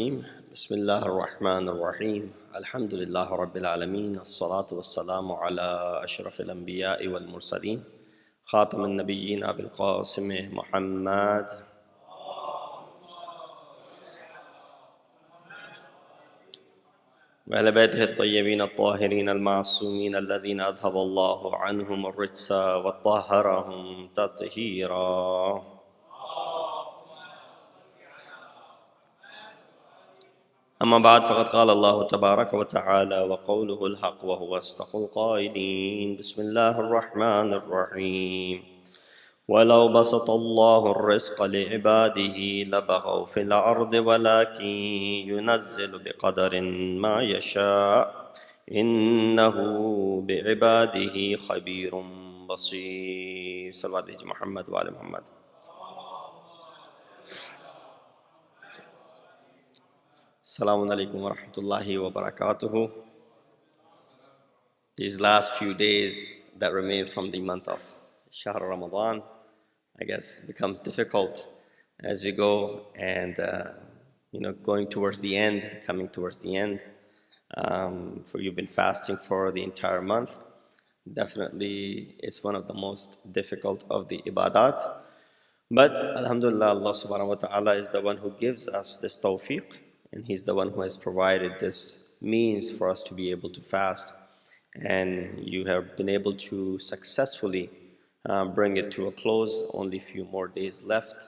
الرجيم بسم الله الرحمن الرحيم الحمد لله رب العالمين الصلاة والسلام على أشرف الأنبياء والمرسلين خاتم النبيين أبي القاسم محمد وأهل بيته الطيبين الطاهرين المعصومين الذين أذهب الله عنهم الرجس وطهرهم تطهيرا. أما بعد فقد قال الله تبارك وتعالى وقوله الحق وهو أصدق القائلين بسم الله الرحمن الرحيم ولو بسط الله الرزق لعباده لبغوا في الأرض ولكن ينزل بقدر ما يشاء إنه بعباده خبير بصير. صلى الله عليه محمد وآل محمد. Assalamu alaikum wa rahmatullahi wa barakatuhu. These last few days that remain from the month of Shahr Ramadan, I guess, becomes difficult as we go and, going towards the end, coming towards the end. For you've been fasting for the entire month. Definitely, it's one of the most difficult of the ibadat. But Alhamdulillah, Allah subhanahu wa ta'ala is the one who gives us this tawfiq. And He's the one who has provided this means for us to be able to fast. And you have been able to successfully bring it to a close. Only a few more days left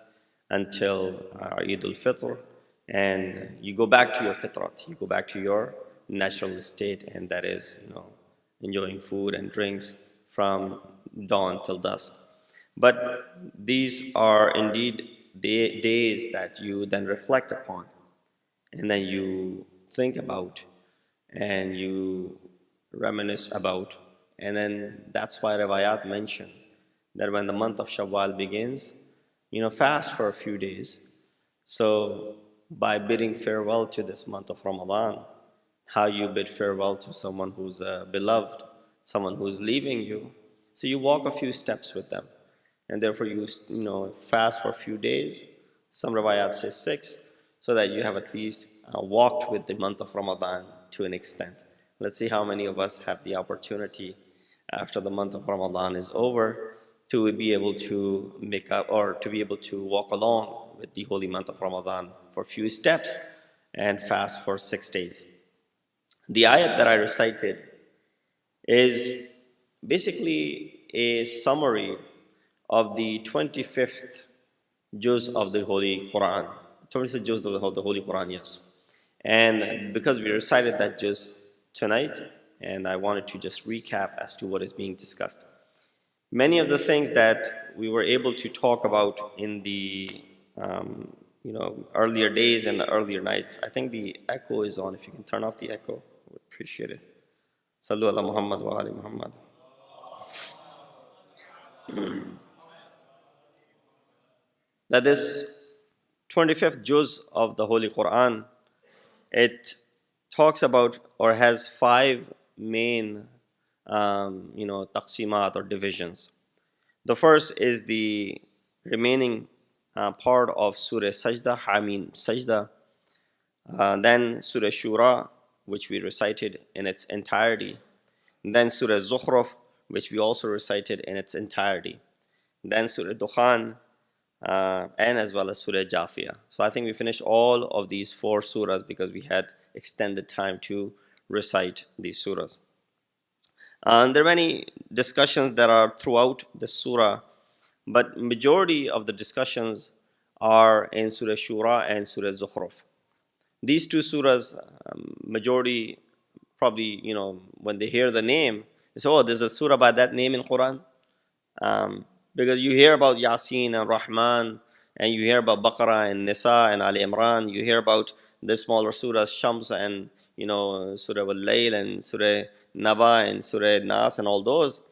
until Eid al-Fitr. And you go back to your fitrat. You go back to your natural state. And that is, enjoying food and drinks from dawn till dusk. But these are indeed days that you then reflect upon. And then you think about and you reminisce about. And then that's why Riwayat mention that when the month of Shawwal begins, fast for a few days. So by bidding farewell to this month of Ramadan, how you bid farewell to someone who's beloved, someone who's leaving you. So you walk a few steps with them. And therefore you fast for a few days. Some Riwayat say 6. So that you have at least walked with the month of Ramadan to an extent. Let's see how many of us have the opportunity after the month of Ramadan is over to be able to make up or to be able to walk along with the holy month of Ramadan for a few steps and fast for 6 days. The ayat that I recited is basically a summary of the 25th juz of the Holy Quran. 25th juz of the Holy Quran, yes. And because we recited that juz tonight, and I wanted to just recap as to what is being discussed. Many of the things that we were able to talk about in the earlier days and the earlier nights. I think the echo is on. If you can turn off the echo, I would appreciate it. Sallu ala Muhammad wa ali Muhammad. That this 25th juz of the Holy Quran, it talks about or has 5 main taqsimat or divisions. The first is the remaining part of Surah Sajda, Hamim Sajda. Then Surah Shura, which we recited in its entirety. Then Surah Zukhruf, which we also recited in its entirety. Then Surah Dukhan, and as well as Surah Jathiyah. So I think we finished all of these 4 surahs because we had extended time to recite these surahs. There are many discussions that are throughout the surah, but majority of the discussions are in Surah Shura and Surah Zukhruf. These 2 surahs, majority probably, when they hear the name, they say, oh, there's a surah by that name in Quran. Because you hear about Yasin and Rahman, and you hear about Baqarah and Nisa and Ali Imran, you hear about the smaller surahs, Shams and Surah Al-Layl and Surah Naba and Surah Nas and all those.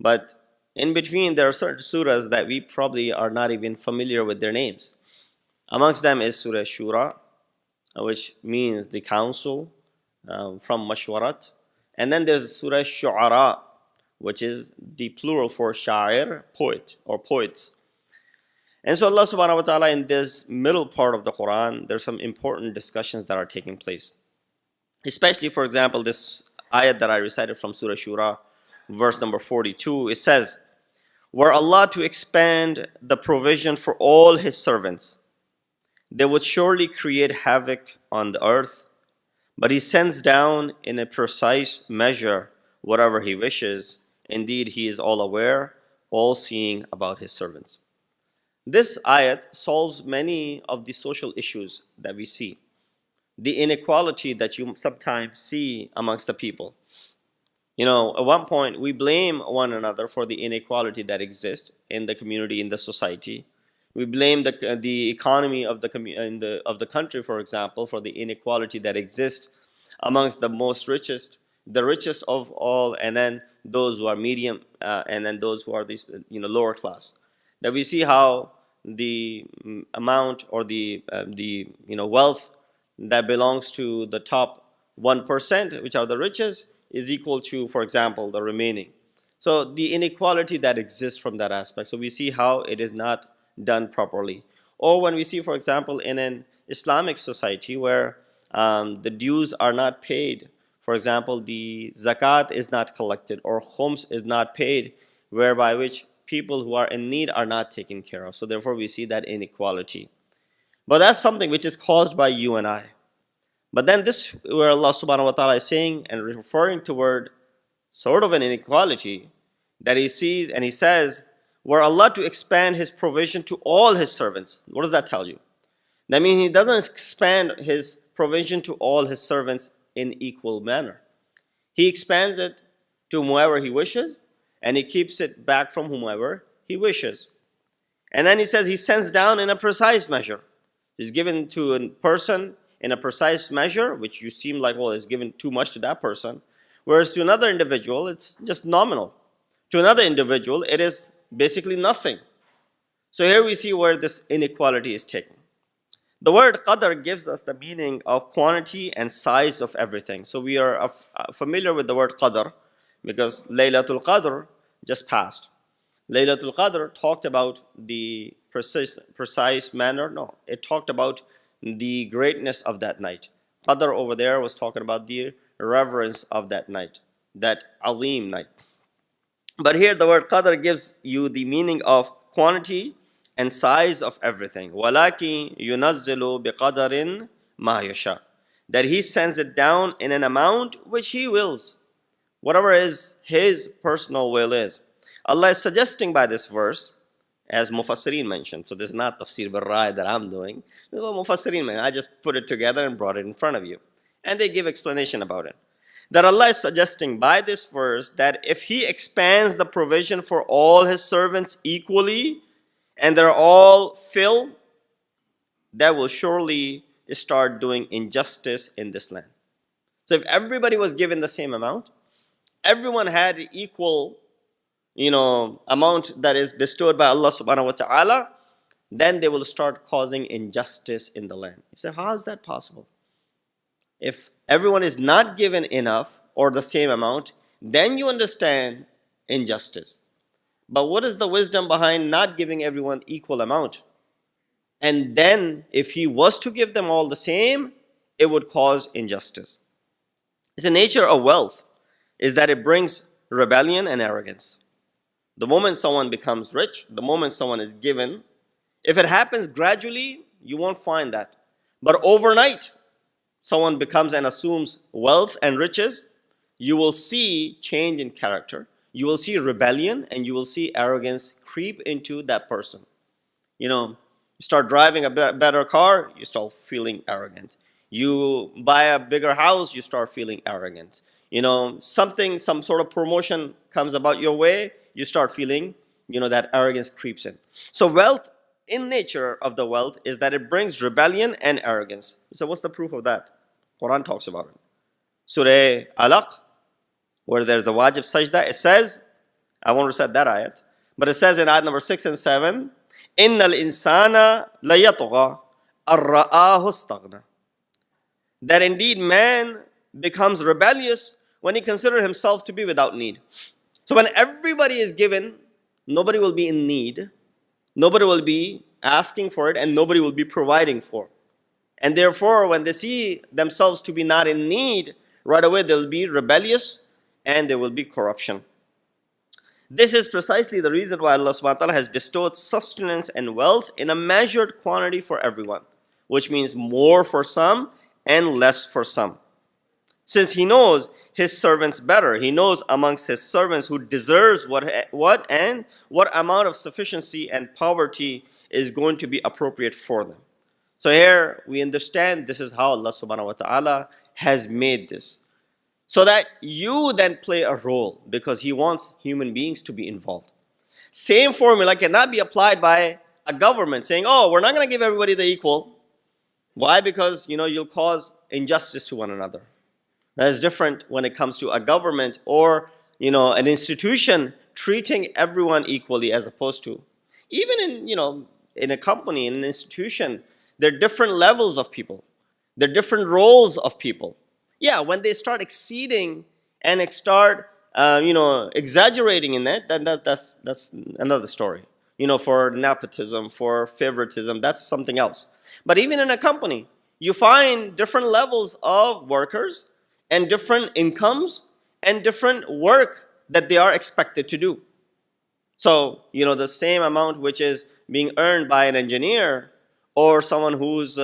But in between, there are certain surahs that we probably are not even familiar with their names. Amongst them is Surah Shura, which means the council from Mashwarat. And then there's Surah Shu'ara, which is the plural for sha'ir, poet or poets. And so Allah subhanahu wa ta'ala, in this middle part of the Quran, there's some important discussions that are taking place. Especially, for example, this ayat that I recited from Surah Shura, verse number 42, it says, were Allah to expand the provision for all His servants, they would surely create havoc on the earth, but He sends down in a precise measure whatever He wishes. Indeed, He is all aware, all seeing about His servants. This ayat solves many of the social issues that we see. The inequality that you sometimes see amongst the people. At one point, we blame one another for the inequality that exists in the community, in the society. We blame the economy of the country, for example, for the inequality that exists amongst the richest of all, and then those who are medium, and then those who are this lower class. That we see how the amount or the wealth that belongs to the top 1%, which are the richest, is equal to, for example, the remaining. So the inequality that exists from that aspect. So we see how it is not done properly. Or when we see, for example, in an Islamic society where the dues are not paid, for example, the zakat is not collected or khums is not paid, whereby which people who are in need are not taken care of. So therefore we see that inequality. But that's something which is caused by you and I. But then this, where Allah subhanahu wa ta'ala is saying and referring toward sort of an inequality that He sees, and He says, were Allah to expand His provision to all His servants. What does that tell you? That means He doesn't expand His provision to all His servants in equal manner. He expands it to whomever He wishes, and He keeps it back from whomever He wishes. And then He says He sends down in a precise measure. He's given to a person in a precise measure, which you seem like, well, it's given too much to that person. Whereas to another individual, it's just nominal. To another individual, it is basically nothing. So here we see where this inequality is taken. The word qadr gives us the meaning of quantity and size of everything. So we are familiar with the word qadr because Laylatul Qadr just passed. Laylatul Qadr talked about the precise manner. No, it talked about the greatness of that night. Qadr over there was talking about the reverence of that night, that azim night. But here the word qadr gives you the meaning of quantity and size of everything. وَلَكِنْ يُنَزِّلُ بِقَدَرٍ مَا يَشَاءُ. That He sends it down in an amount which He wills. Whatever is His personal will is. Allah is suggesting by this verse, as Mufassirin mentioned, so this is not Tafsir bil-Rai that I'm doing. This is what Mufassirin mentioned. I just put it together and brought it in front of you. And they give explanation about it. That Allah is suggesting by this verse that if He expands the provision for all His servants equally, and they're all filled, that will surely start doing injustice in this land. So if everybody was given the same amount, everyone had equal amount that is bestowed by Allah subhanahu wa ta'ala, then they will start causing injustice in the land. You say, how is that possible? If everyone is not given enough or the same amount, then you understand injustice. But what is the wisdom behind not giving everyone equal amount? And then if He was to give them all the same, it would cause injustice. It's the nature of wealth, is that it brings rebellion and arrogance. The moment someone becomes rich, the moment someone is given, if it happens gradually, you won't find that. But overnight, someone becomes and assumes wealth and riches, you will see change in character. You will see rebellion and you will see arrogance creep into that person. You start driving a better car, you start feeling arrogant. You buy a bigger house, you start feeling arrogant. Some sort of promotion comes about your way, you start feeling, that arrogance creeps in. So wealth, in nature of the wealth, is that it brings rebellion and arrogance. So what's the proof of that? Quran talks about it. Surah Alaq, where there's a wajib sajda, it says, I won't recite that ayat, but it says in ayat number 6 and 7, إِنَّ الْإِنسَانَ لَيَطْغَى أَرَّآهُ اسْتَغْنَى. That indeed man becomes rebellious when he considers himself to be without need. So when everybody is given, nobody will be in need, nobody will be asking for it and nobody will be providing for. And therefore, when they see themselves to be not in need, right away they'll be rebellious and there will be corruption. This is precisely the reason why Allah subhanahu wa ta'ala has bestowed sustenance and wealth in a measured quantity for everyone, which means more for some and less for some. Since He knows His servants better, He knows amongst His servants who deserves what and what amount of sufficiency and poverty is going to be appropriate for them. So here we understand this is how Allah subhanahu wa ta'ala has made this. So that you then play a role, because He wants human beings to be involved. Same formula cannot be applied by a government saying, oh, we're not going to give everybody the equal. Why? Because you'll cause injustice to one another. That is different when it comes to a government or an institution treating everyone equally, as opposed to even in a company, in an institution, there are different levels of people. There are different roles of people. Yeah, when they start exceeding and start exaggerating in that, then that's another story. For nepotism, for favoritism, that's something else. But even in a company, you find different levels of workers and different incomes and different work that they are expected to do. So, the same amount which is being earned by an engineer or someone who's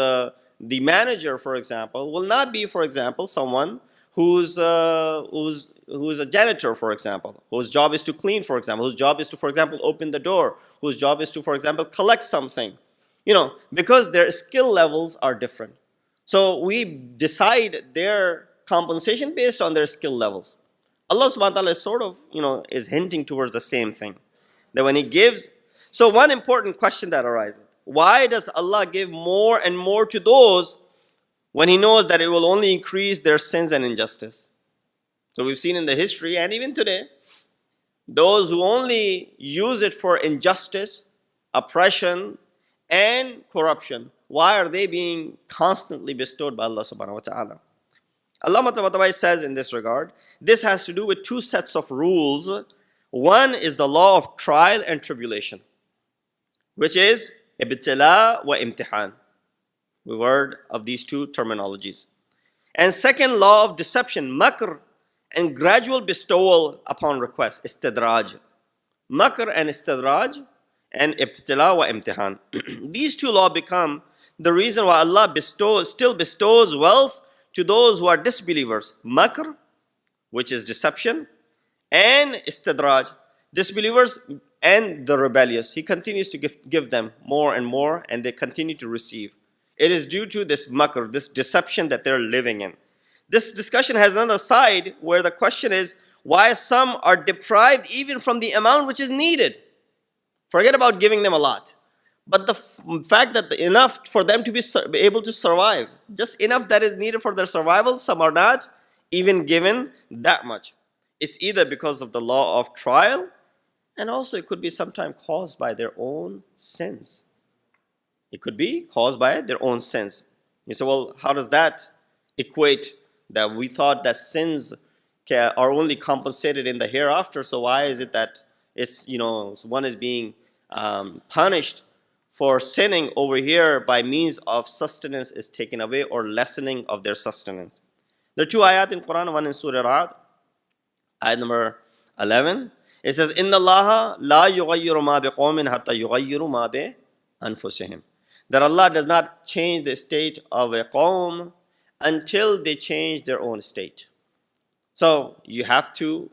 the manager, for example, will not be, for example, someone who's a janitor, for example, whose job is to clean, for example, whose job is to, for example, open the door, whose job is to, for example, collect something. Because their skill levels are different. So we decide their compensation based on their skill levels. Allah subhanahu wa ta'ala is sort of, is hinting towards the same thing. That when He gives, so one important question that arises, why does Allah give more and more to those when He knows that it will only increase their sins and injustice? So we've seen in the history and even today, those who only use it for injustice, oppression, and corruption, why are they being constantly bestowed by Allah subhanahu wa ta'ala? Allah ta'ala says in this regard, this has to do with two sets of rules. One is the law of trial and tribulation, which is ibtila wa imtihan, the word of these two terminologies. And second, law of deception, makr, and gradual bestowal upon request, istidraj. Makr and istidraj and ibtila wa imtihan. These two laws become the reason why Allah still bestows wealth to those who are disbelievers. Makr, which is deception, and istidraj, disbelievers and the rebellious. He continues to give them more and more, and they continue to receive. It is due to this makr, this deception that they're living in. This discussion has another side where the question is why some are deprived even from the amount which is needed. Forget about giving them a lot. But the fact that enough for them to be able to survive, just enough that is needed for their survival, some are not even given that much. It's either because of the law of trial, and also it could be sometimes caused by their own sins. It could be caused by their own sins. You say, well, how does that equate that we thought that sins are only compensated in the hereafter? So why is it that it's, one is being punished for sinning over here by means of sustenance is taken away or lessening of their sustenance? There are two ayat in Quran, one in Surah Ra'd, ayat number 11. It says, Inna Allaha la yughayyiru ma biqawmin hatta yughayyiru ma bi anfusihim. That Allah does not change the state of a qawm until they change their own state. So you have to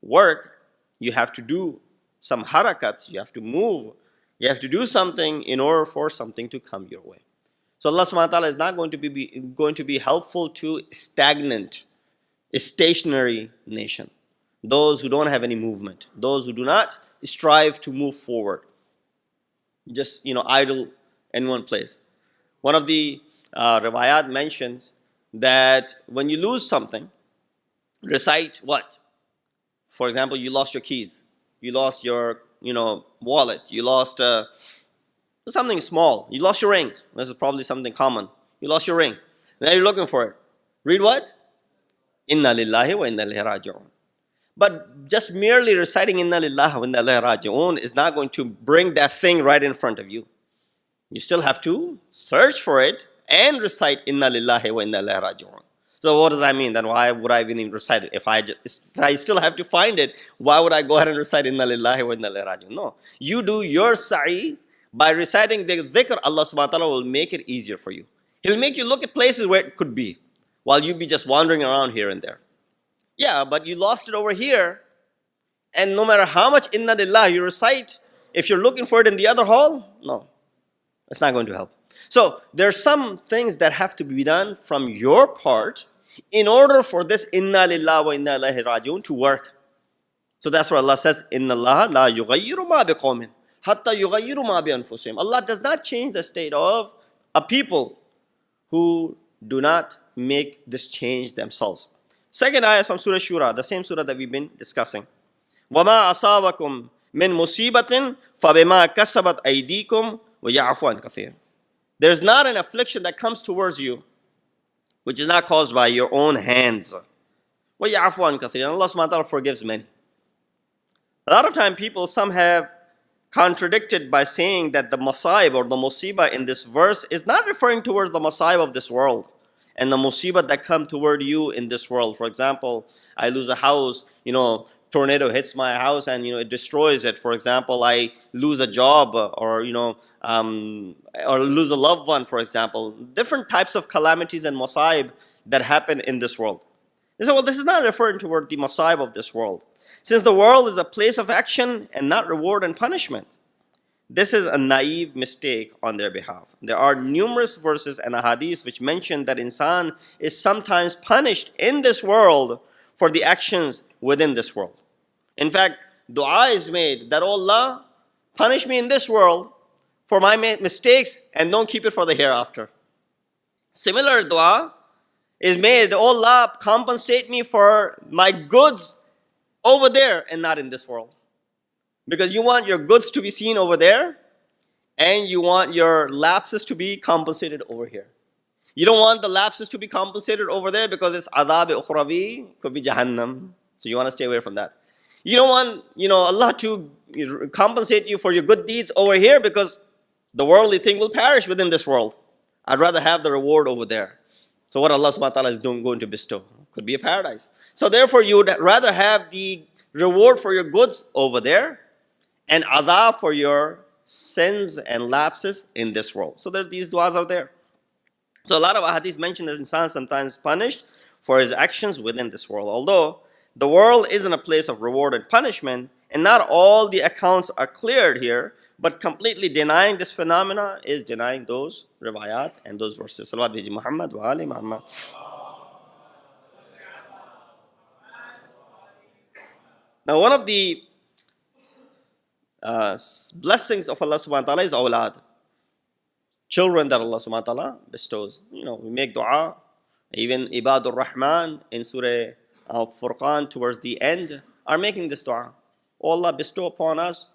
work, you have to do some harakat, you have to move, you have to do something in order for something to come your way. So Allah subhanahu wa ta'ala is not going to be helpful to stagnant, a stationary nation. Those who don't have any movement, those who do not strive to move forward, just idle in one place. One of the riwayat mentions that when you lose something, recite what? For example, you lost your keys, you lost your wallet, you lost something small, you lost your rings. This is probably something common. You lost your ring. Now you're looking for it. Read what? Inna lillahi wa inna ilayhi raji'un. But just merely reciting Inna lillahi wa inna ilayhi raji'un is not going to bring that thing right in front of you. You still have to search for it and recite Inna lillahi wa inna ilaihi raji'un. So what does that mean? Then why would I even recite it? If I still have to find it, why would I go ahead and recite Inna lillahi wa inna ilaihi raji'un? No. You do your sa'i by reciting the dhikr. Allah subhanahu wa ta'ala will make it easier for you. He'll make you look at places where it could be, while you be just wandering around here and there. Yeah, but you lost it over here, and no matter how much Inna Lillah you recite, if you're looking for it in the other hall, no, it's not going to help. So there are some things that have to be done from your part in order for this Inna Lillah wa Inna Ilaihi Raji'un to work. So that's what Allah says, Inna Allah la yughayyiru ma biqawmin hatta yughayyiru ma bi anfusihim. Allah does not change the state of a people who do not make this change themselves. Second ayah from Surah Shura, the same surah that we've been discussing. وَمَا أَصَابَكُم مِّن مُصِيبَةٍ فَبِمَا كَسَبَتْ أَيْدِيكُمْ وَيَعْفُ عَنْ كَثِيرٍ. There's not an affliction that comes towards you which is not caused by your own hands. وَيَعْفُ عَنْ كَثِيرٍ. Allah subhanahu wa ta'ala forgives many. A lot of time some have contradicted by saying that the masaib or the musibah in this verse is not referring towards the masaib of this world and the musibah that come toward you in this world. For example, I lose a house, tornado hits my house and it destroys it. For example, I lose a job or lose a loved one, for example. Different types of calamities and masaib that happen in this world. They say, well, this is not referring toward the masaib of this world. Since the world is a place of action and not reward and punishment. This is a naive mistake on their behalf. There are numerous verses and ahadith which mention that insan is sometimes punished in this world for the actions within this world. In fact, dua is made that, oh Allah, punish me in this world for my mistakes and don't keep it for the hereafter. Similar dua is made, oh Allah, compensate me for my goods over there and not in this world. Because you want your goods to be seen over there and you want your lapses to be compensated over here. You don't want the lapses to be compensated over there because it's adhab ukhravi, could be jahannam. So you want to stay away from that. You don't want, Allah to compensate you for your good deeds over here because the worldly thing will perish within this world. I'd rather have the reward over there. So what Allah subhanahu wa ta'ala is going to bestow could be a paradise. So therefore you would rather have the reward for your goods over there and adhab for your sins and lapses in this world. So these du'as are there. So a lot of ahadith mention that insan sometimes punished for his actions within this world. Although the world isn't a place of reward and punishment, and not all the accounts are cleared here, but completely denying this phenomena is denying those riwayat and those verses. Salawat bi Muhammad wa ali Muhammad. Now one of the blessings of Allah subhanahu wa ta'ala is awlad. Children that Allah subhanahu wa ta'ala bestows. We make dua. Even Ibadur Rahman in Surah Al-Furqan towards the end are making this dua. Oh Allah, bestow upon us,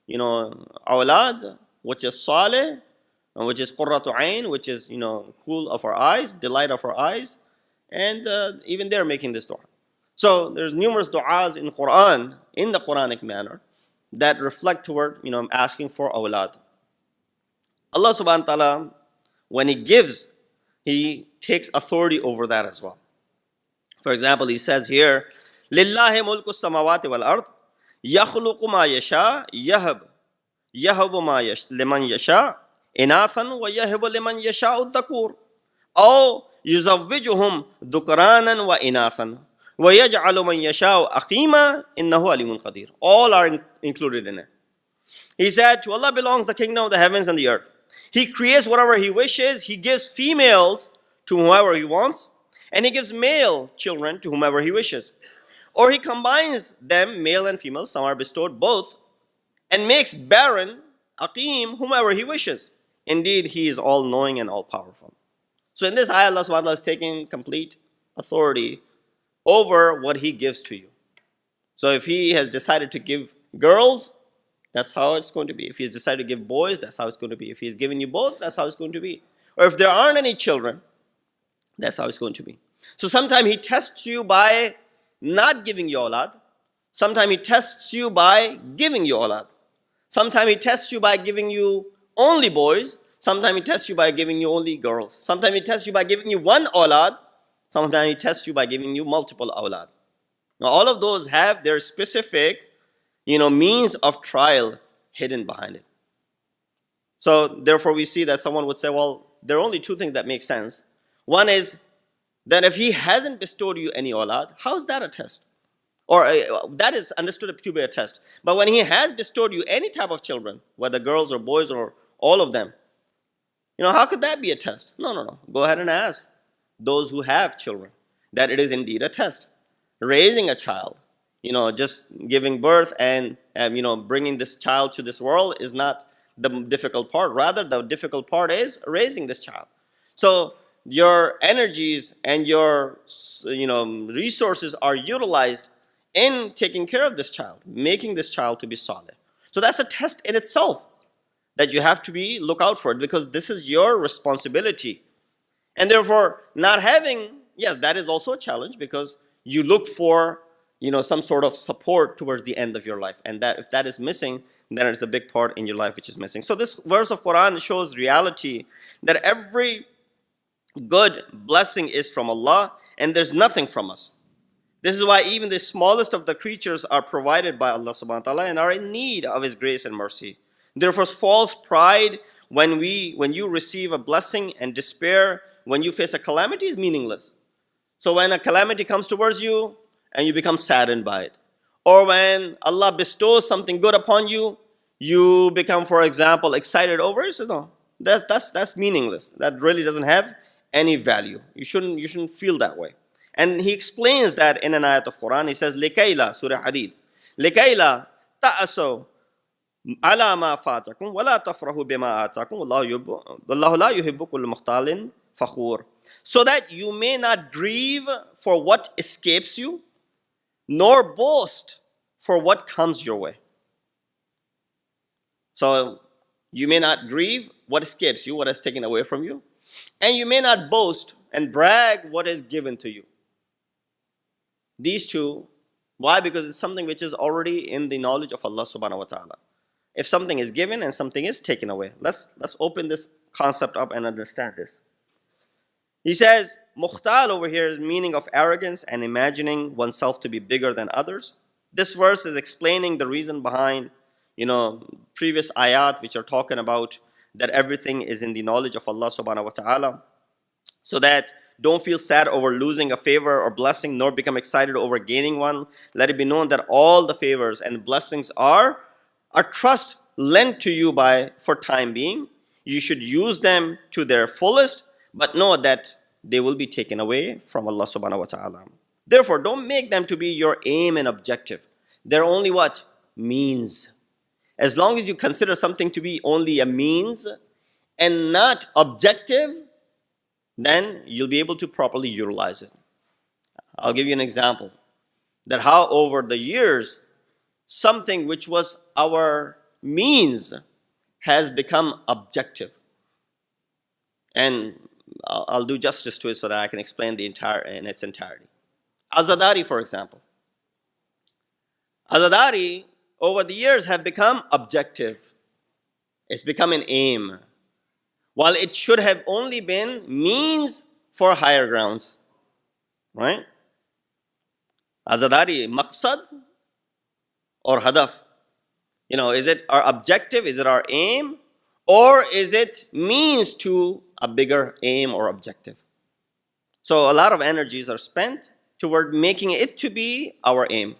awlad, which is salih, which is qurratu ayn, which is, cool of our eyes, delight of our eyes. And even they're making this dua. So there's numerous du'as in Quran, in the Quranic manner, that reflect toward, asking for awlad. Allah subhanahu wa ta'ala, when He gives, He takes authority over that as well. For example, He says here, لِلَّهِ مُلْكُ السَّمَاوَاتِ وَالْأَرْضِ يَخْلُقُ مَا يَشَاءُ يَهَبُ مَا لِمَنْ يَشَاءُ إِنَاثًا وَيَهَبُ لِمَنْ يَشَاءُ الذَّكُورَ أَوْ يُزَوِّجُهُمْ ذُكْرَانًا وَإِنَاثًا وَيَجْعَلُ مَنْ يَشَاءُ أَقِيمًا إِنَّهُ عَلِيمٌ قَدِيرٌ. All are included in it. He said, to Allah belongs the kingdom of the heavens and the earth. He creates whatever He wishes. He gives females to whomever He wants, and He gives male children to whomever He wishes. Or He combines them, male and female, some are bestowed both, and makes barren, aqim, whomever He wishes. Indeed, He is all-knowing and all-powerful. So in this ayah, Allah subhanahu wa ta'ala is taking complete authority over what He gives to you. So if He has decided to give girls, that's how it's going to be. If He's decided to give boys, that's how it's going to be. If He's given you both, that's how it's going to be. Or if there aren't any children, that's how it's going to be. So sometimes He tests you by not giving you awlad. Sometimes He tests you by giving you awlad. Sometimes He tests you by giving you only boys. Sometimes He tests you by giving you only girls. Sometimes He tests you by giving you one awlad. Sometimes He tests you by giving you multiple awlad. Now, all of those have their specific, means of trial hidden behind it. So, therefore, we see that someone would say, well, there are only two things that make sense. One is that if He hasn't bestowed you any awlad, how is that a test? Or that is understood to be a test. But when He has bestowed you any type of children, whether girls or boys or all of them, how could that be a test? No. Go ahead and ask those who have children that it is indeed a test. Raising a child, just giving birth and bringing this child to this world is not the difficult part. Rather, the difficult part is raising this child. So your energies and your resources are utilized in taking care of this child, making this child to be solid. So that's a test in itself that you have to look out for it, because this is your responsibility. And therefore, not having, yes, that is also a challenge, because you look for some sort of support towards the end of your life. And that if that is missing, then it's a big part in your life which is missing. So this verse of Quran shows reality that every good blessing is from Allah and there's nothing from us. This is why even the smallest of the creatures are provided by Allah subhanahu wa ta'ala and are in need of His grace and mercy. Therefore, false pride when you receive a blessing and despair when you face a calamity is meaningless. So when a calamity comes towards you and you become saddened by it, or when Allah bestows something good upon you, you become, for example, excited over it. So no, that's meaningless. That really doesn't have any value. You shouldn't feel that way. And he explains that in an ayat of Quran. He says, "Likaila," Surah Hadid, "Likaila ta'asaw ala ma fatakum wa la tafrahu bima atakum wallahu la yuhibbu kull mukhtalin fakhur." So that you may not grieve for what escapes you, nor boast for what comes your way. So you may not grieve what escapes you, what is taken away from you, and you may not boast and brag what is given to you. These two, why? Because it's something which is already in the knowledge of Allah subhanahu wa ta'ala. If something is given and something is taken away. Let's open this concept up and understand this. He says, mukhtal over here is meaning of arrogance and imagining oneself to be bigger than others. This verse is explaining the reason behind, previous ayat which are talking about that everything is in the knowledge of Allah subhanahu wa ta'ala. So that don't feel sad over losing a favor or blessing, nor become excited over gaining one. Let it be known that all the favors and blessings are trust lent to you for time being. You should use them to their fullest, but know that they will be taken away from Allah subhanahu wa ta'ala. Therefore, don't make them to be your aim and objective. They're only what? Means. As long as you consider something to be only a means and not objective, then you'll be able to properly utilize it. I'll give you an example. That how over the years, something which was our means has become objective. And I'll do justice to it so that I can explain in its entirety. Azadari, for example. Azadari, over the years, have become objective. It's become an aim. While it should have only been means for higher grounds. Right? Azadari, maqsad or hadaf? Is it our objective? Is it our aim? Or is it means to a bigger aim or objective? So a lot of energies are spent toward making it to be our aim.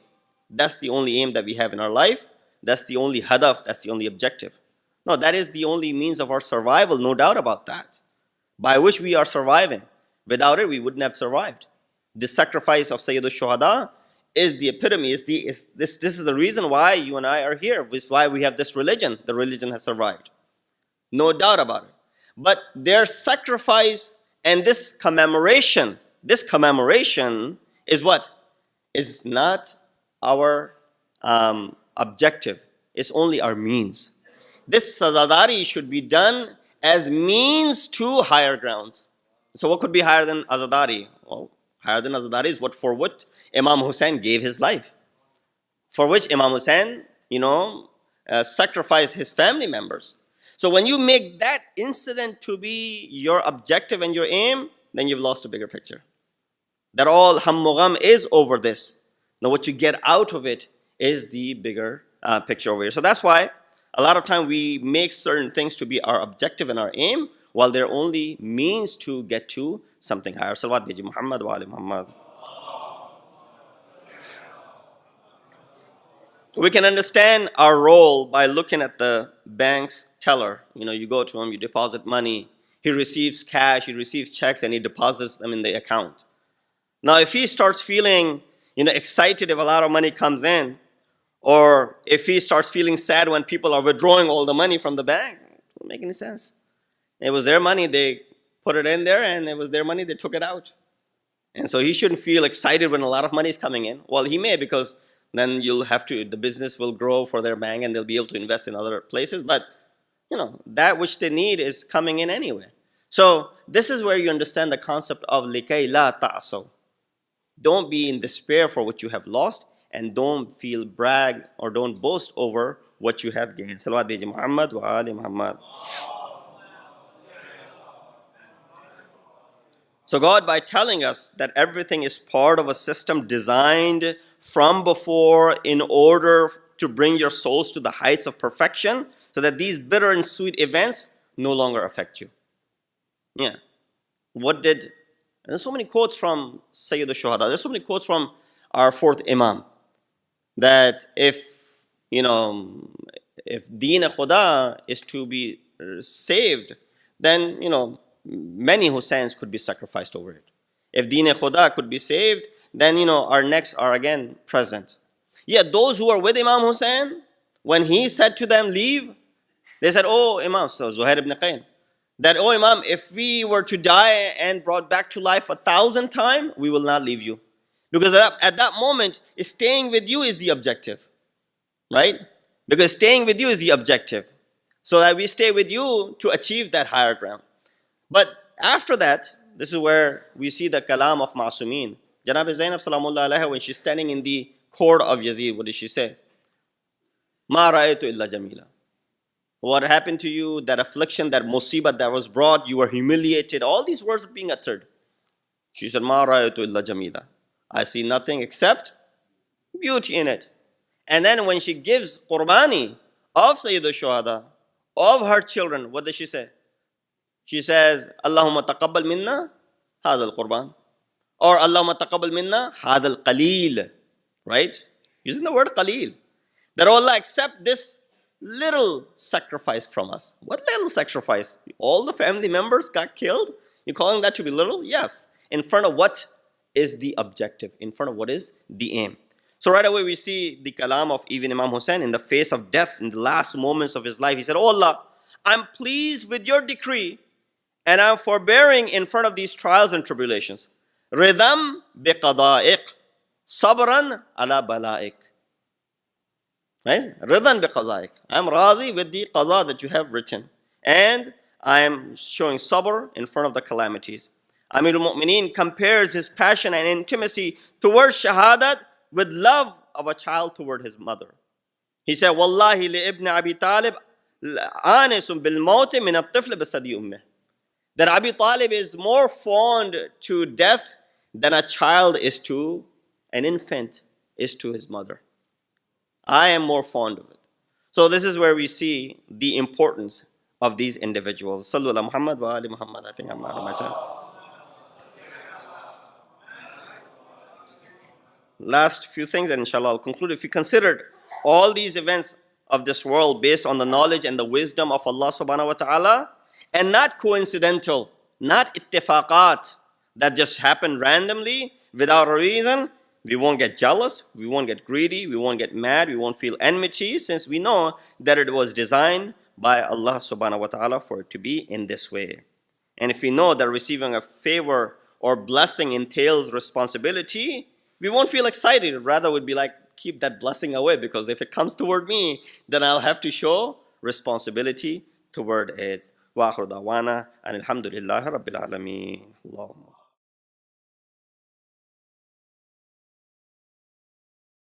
That's the only aim that we have in our life. That's the only hadaf. That's the only objective. No, that is the only means of our survival, no doubt about that, by which we are surviving. Without it, we wouldn't have survived. The sacrifice of Sayyid al-Shuhada is the epitome, this is the reason why you and I are here. This is why we have this religion. The religion has survived. No doubt about it. But their sacrifice and this commemoration is what? Is not our objective. It's only our means. This Azadari should be done as means to higher grounds. So what could be higher than Azadari? Well, higher than Azadari is for what Imam Hussein gave his life. For which Imam Hussein, sacrificed his family members. So when you make that incident to be your objective and your aim, then you've lost a bigger picture. That all hammugam is over this. Now what you get out of it is the bigger picture over here. So that's why a lot of time we make certain things to be our objective and our aim, while they're only means to get to something higher. Salawat biji Muhammad wa ali Muhammad. We can understand our role by looking at the bank's teller. You go to him, you deposit money, he receives cash, he receives checks, and he deposits them in the account. Now, if he starts feeling, excited if a lot of money comes in, or if he starts feeling sad when people are withdrawing all the money from the bank, it doesn't make any sense. It was their money, they put it in there, and it was their money, they took it out. And so he shouldn't feel excited when a lot of money is coming in. Well, he may, because then the business will grow for their bank and they'll be able to invest in other places. But, that which they need is coming in anyway. So this is where you understand the concept of likay la ta'asaw. Don't be in despair for what you have lost, and don't feel brag or don't boast over what you have gained. Salawat biji Muhammad wa ali Muhammad. So God, by telling us that everything is part of a system designed from before in order to bring your souls to the heights of perfection, so that these bitter and sweet events no longer affect you. Yeah. There's so many quotes from Sayyid al-Shuhada. There's so many quotes from our fourth Imam, that if Deen Khuda is to be saved, then, many Husseins could be sacrificed over it. If Deen Khuda could be saved, then, our necks are again present. Yet those who are with Imam Hussein, when he said to them, leave, they said, oh Imam, so Zuhair ibn Qayn, that, oh Imam, if we were to die and brought back to life 1,000 times, we will not leave you. Because at that moment, staying with you is the objective, right? Because staying with you is the objective. So that we stay with you to achieve that higher ground. But after that, this is where we see the kalam of Ma'sumin. Janab Zainab salamullah alaiha, when she's standing in the court of Yazid, what did she say? Ma ra'aytu illa jamila. What happened to you, that affliction, that musibah that was brought, you were humiliated, all these words are being uttered. She said, Ma ra'aytu illa jamila. I see nothing except beauty in it. And then when she gives qurbani of Sayyid al-Shuhada, of her children, what does she say? She says, Allahumma taqabbal minna hadha al-qurban. Or Allahumma taqabbal minna hadha al-qaleel. Right? Using the word qaleel. That Allah accept this little sacrifice from us. What little sacrifice? All the family members got killed? You're calling that to be little? Yes. In front of what is the objective? In front of what is the aim? So right away we see the kalam of even Imam Hussein in the face of death, in the last moments of his life. He said, oh Allah, I'm pleased with your decree, and I'm forbearing in front of these trials and tribulations. Ridam biqada'iq, sabran ala bala'ik. Right? Ridan biqada'iq. I'm razi with the qada that you have written. And I am showing sabr in front of the calamities. Amirul Mu'mineen compares his passion and intimacy towards shahadat with love of a child toward his mother. He said, Wallahi li ibn Abi Talib anisun bil mawti min at-tifl bi-thadi ummih. That Abi Talib is more fond to death than a child is to, an infant is to his mother. I am more fond of it. So this is where we see the importance of these individuals. Sallu ala Muhammad wa ali Muhammad. I think I'm out of my time. Last few things, and inshallah I'll conclude. If you considered all these events of this world based on the knowledge and the wisdom of Allah subhanahu wa ta'ala, and not coincidental, not ittifaqat that just happen randomly without a reason, we won't get jealous, we won't get greedy, we won't get mad, we won't feel enmity, since we know that it was designed by Allah subhanahu wa ta'ala for it to be in this way. And if we know that receiving a favor or blessing entails responsibility, we won't feel excited, rather we'd be like, keep that blessing away, because if it comes toward me, then I'll have to show responsibility toward it. وآخر دعوانا أن الحمد لله رب العالمين. اللهم